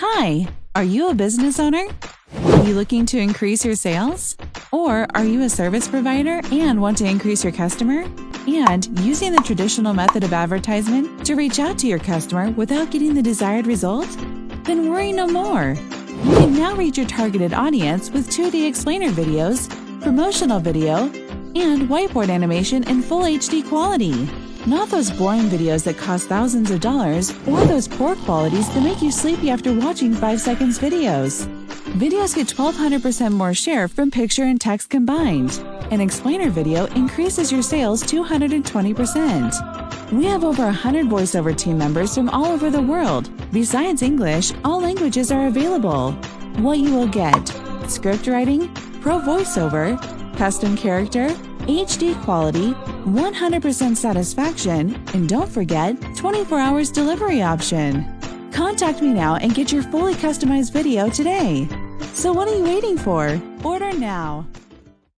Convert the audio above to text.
Hi, are you a business owner? Are you looking to increase your sales? Or are you a service provider and want to increase your customer? And using the traditional method of advertisement to reach out to your customer without getting the desired result? Then worry no more. You can now reach your targeted audience with 2D explainer videos, promotional video, and whiteboard animation in full HD quality. Not those boring videos that cost thousands of dollars or those poor qualities that make you sleepy after watching 5 seconds videos. Videos get 1,200% more share from picture and text combined. An explainer video increases your sales 220%. We have over 100 voiceover team members from all over the world. Besides English, all languages are available. What you will get: script writing, pro voiceover, custom character, HD quality, 100% satisfaction, and don't forget, 24 hours delivery option. Contact me now and get your fully customized video today. So what are you waiting for? Order now.